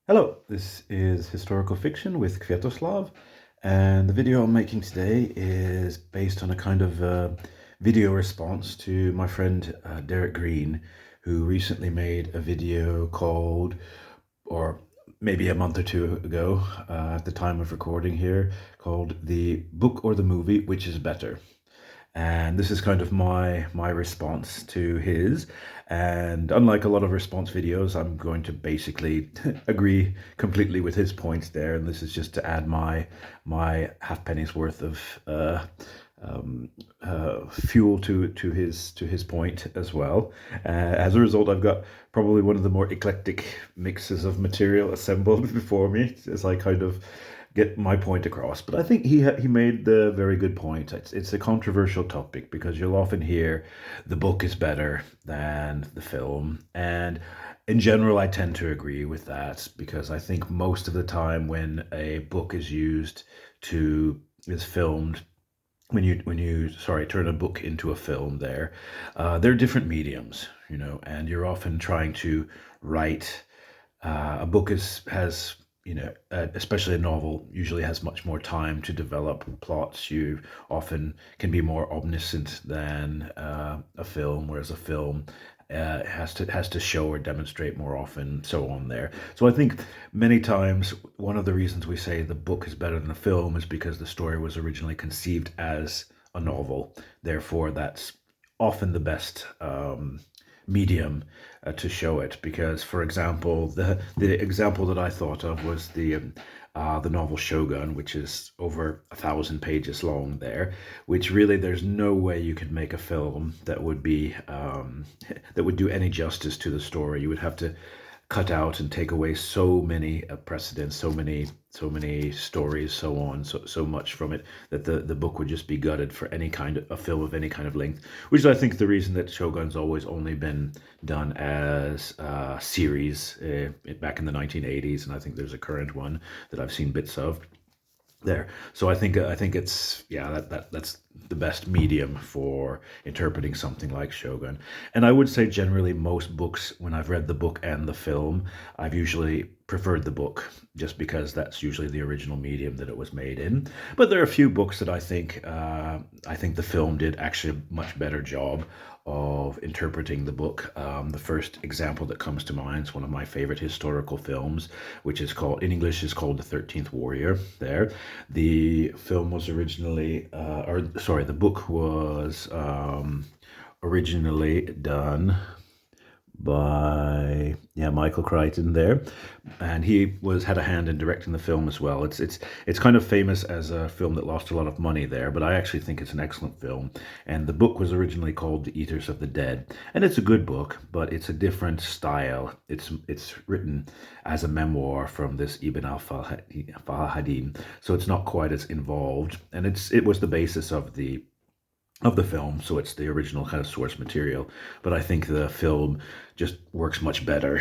Hello, this is Historical Fiction with Kviatoslav, and the video I'm making today is based on a kind of video response to my friend Derek Green, who recently made a video called, or maybe a month or two ago, at the time of recording here, called The Book or the Movie, Which is Better? And this is kind of my response to his. And unlike a lot of response videos, I'm going to basically agree completely with his points there. And this is just to add my half penny's worth of fuel to his point as well. As a result, I've got probably one of the more eclectic mixes of material assembled before me as I kind of get my point across. But I think he made the very good point. It's a controversial topic because you'll often hear the book is better than the film, and in general, I tend to agree with that because I think most of the time when a book is filmed, when you turn a book into a film, they're different mediums, and you're often trying to write. A book has, especially a novel, usually has much more time to develop plots. You often can be more omniscient than a film, whereas a film has to show or demonstrate more often, so on there. So I think many times one of the reasons we say the book is better than a film is because the story was originally conceived as a novel. Therefore, that's often the best medium to show it. Because, for example, the example that I thought of was the novel Shogun, which is over 1,000 pages long there, which really there's no way you could make a film that would be that would do any justice to the story. You would have to cut out and take away so many precedents, so many stories, so on, so much from it that the book would just be gutted for any kind of a film of any kind of length. Which is, I think, the reason that Shogun's always only been done as a series back in the 1980s, and I think there's a current one that I've seen bits of there. So I think it's, yeah, that's the best medium for interpreting something like Shogun. And I would say generally most books, when I've read the book and the film, I've usually preferred the book just because that's usually the original medium that it was made in. But there are a few books that I think the film did actually a much better job of interpreting the book. The first example that comes to mind is one of my favorite historical films, which is called, in English, is called The 13th Warrior. There, the film was originally, or sorry, the book was originally done by, yeah, Michael Crichton there, and he had a hand in directing the film as well. It's kind of famous as a film that lost a lot of money there, but I actually think it's an excellent film. And the book was originally called The Eaters of the Dead, and it's a good book, but it's a different style. It's written as a memoir from this Ibn al-Fahadin, so it's not quite as involved, and it was the basis of the film, so it's the original kind of source material. But I think the film just works much better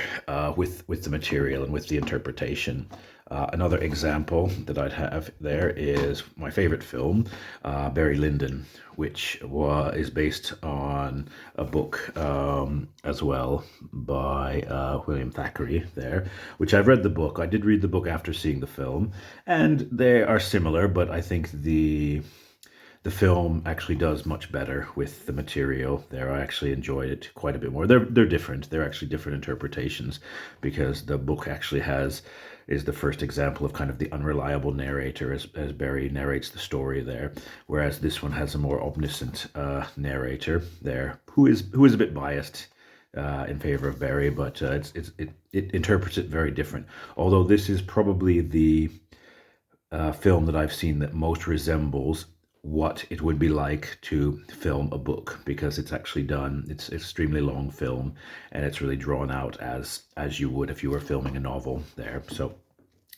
with the material and with the interpretation. Another example that I'd have there is my favorite film, Barry Lyndon, which is based on a book as well by William Thackeray there, which I've read the book. I did read the book after seeing the film, and they are similar, but I think the film actually does much better with the material there. I actually enjoyed it quite a bit more. They're different. They're actually different interpretations because the book actually is the first example of kind of the unreliable narrator as Barry narrates the story there, whereas this one has a more omniscient narrator there who is a bit biased in favor of Barry, but it interprets it very different. Although this is probably the film that I've seen that most resembles what it would be like to film a book, because it's extremely long film, and it's really drawn out as you would if you were filming a novel there. So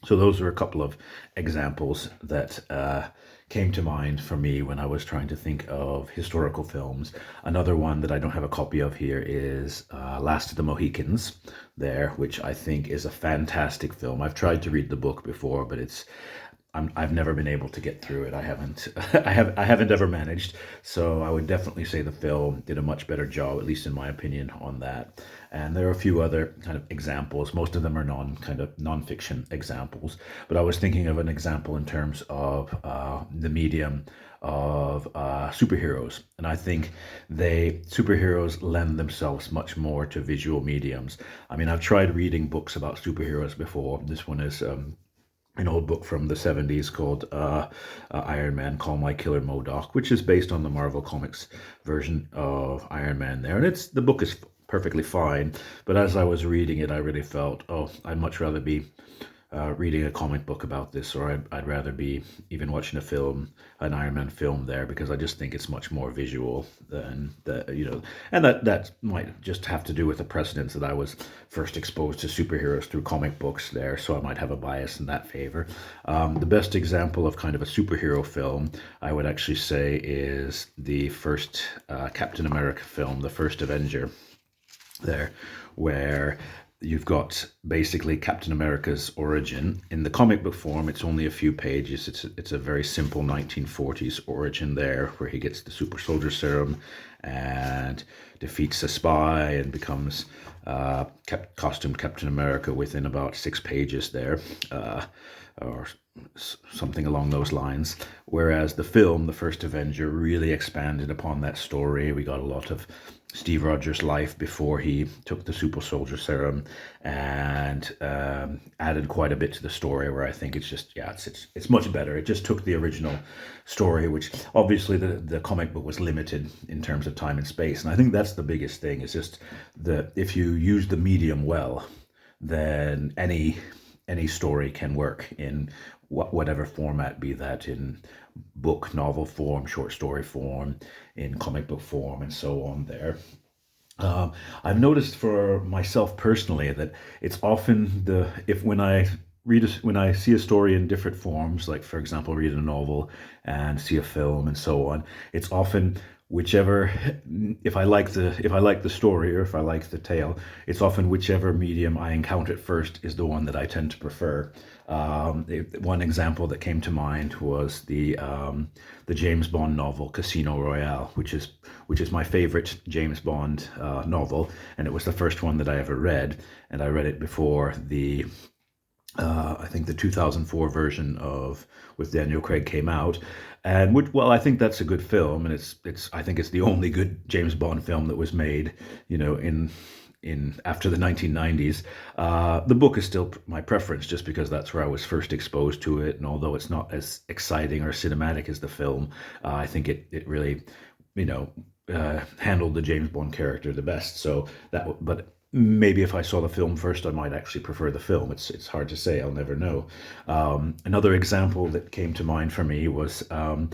those are a couple of examples that came to mind for me when I was trying to think of historical films. Another one that I don't have a copy of here is Last of the Mohicans there, which I think is a fantastic film. I've tried to read the book before, but I've never been able to get through it. I haven't I haven't ever managed. So I would definitely say the film did a much better job, at least in my opinion, on that. And there are a few other kind of examples. Most of them are nonfiction examples. But I was thinking of an example in terms of the medium of superheroes, and I think they superheroes lend themselves much more to visual mediums. I mean, I've tried reading books about superheroes before. This one is an old book from the 70s called Iron Man, Call My Killer MODOK, which is based on the Marvel Comics version of Iron Man there. And the book is perfectly fine, but as I was reading it, I really felt, oh, I'd much rather be reading a comic book about this, or I'd rather be even watching a film, an Iron Man film there, because I just think it's much more visual than and that might just have to do with the precedence that I was first exposed to superheroes through comic books there, so I might have a bias in that favor. The best example of kind of a superhero film, I would actually say, is the first Captain America film, the first Avenger there, where you've got basically Captain America's origin. In the comic book form, it's only a few pages. It's a very simple 1940s origin there, where he gets the super soldier serum and defeats a spy and becomes costumed Captain America within about 6 pages there, or something along those lines. Whereas the film, The First Avenger, really expanded upon that story. We got a lot of Steve Rogers' life before he took the super soldier serum, and added quite a bit to the story, where I think it's just, yeah, it's much better. It just took the original story, which obviously the comic book was limited in terms of time and space. And I think that's the biggest thing, is just that if you use the medium well, then any story can work in whatever format, be that in book, novel form, short story form, in comic book form, and so on there. I've noticed for myself personally that it's often if when I when I see a story in different forms, like for example, read a novel and see a film and so on, it's often whichever, if I like the story, or if I like the tale, it's often whichever medium I encounter first is the one that I tend to prefer. One example that came to mind was the James Bond novel Casino Royale, which is my favorite James Bond novel, and it was the first one that I ever read, and I read it before I think the 2004 version of with Daniel Craig came out, and well, I think that's a good film, and I think it's the only good James Bond film that was made, in after the 1990s. The book is still my preference, just because that's where I was first exposed to it, and although it's not as exciting or cinematic as the film, I think it really, handled the James Bond character the best. So but maybe if I saw the film first, I might actually prefer the film. It's hard to say. I'll never know. Another example that came to mind for me was a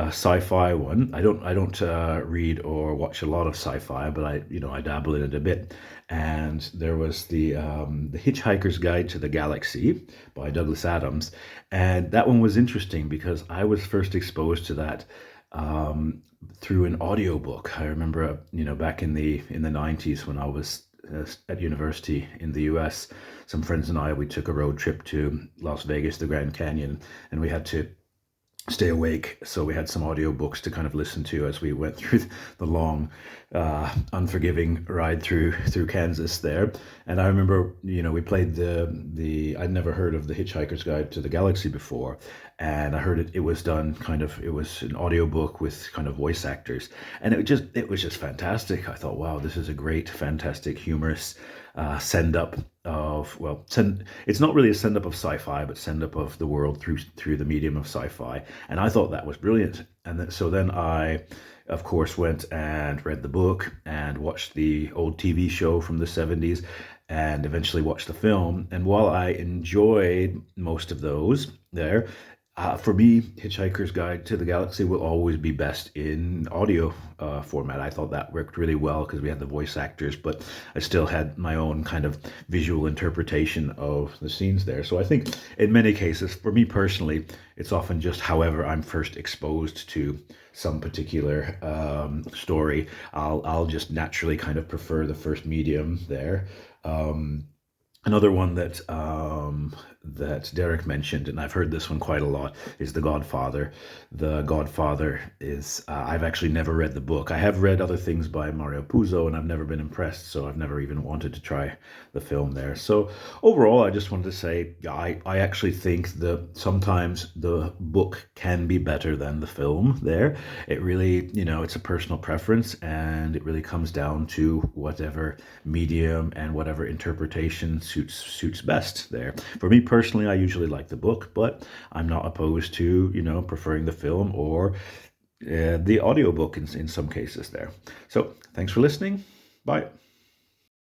sci-fi one. I don't read or watch a lot of sci-fi, but I dabble in it a bit. And there was the Hitchhiker's Guide to the Galaxy by Douglas Adams, and that one was interesting because I was first exposed to that through an audiobook. I remember, back in the 90s when I was at university in the US, some friends and I, we took a road trip to Las Vegas, the Grand Canyon, and we had to stay awake. So we had some audiobooks to kind of listen to as we went through the long, unforgiving ride through Kansas there. And I remember, we played I'd never heard of the Hitchhiker's Guide to the Galaxy before. And I heard it was done it was an audiobook with kind of voice actors. And it was just fantastic. I thought, wow, this is a great, fantastic, humorous send up of, it's not really a send up of sci-fi, but send up of the world through the medium of sci-fi. And I thought that was brilliant. And so then I, of course, went and read the book and watched the old TV show from the 70s, and eventually watched the film. And while I enjoyed most of those there, for me, Hitchhiker's Guide to the Galaxy will always be best in audio format. I thought that worked really well because we had the voice actors, but I still had my own kind of visual interpretation of the scenes there. So I think in many cases, for me personally, it's often just however I'm first exposed to some particular story, I'll just naturally kind of prefer the first medium there. Another one that that Derek mentioned, and I've heard this one quite a lot, is The Godfather. The Godfather is, I've actually never read the book. I have read other things by Mario Puzo, and I've never been impressed, so I've never even wanted to try the film there. So overall, I just wanted to say, yeah, I actually think that sometimes the book can be better than the film there. It really, it's a personal preference, and it really comes down to whatever medium and whatever interpretation suits best there. For me personally, I usually like the book, but I'm not opposed to, preferring the film or the audiobook in some cases there. So thanks for listening. Bye.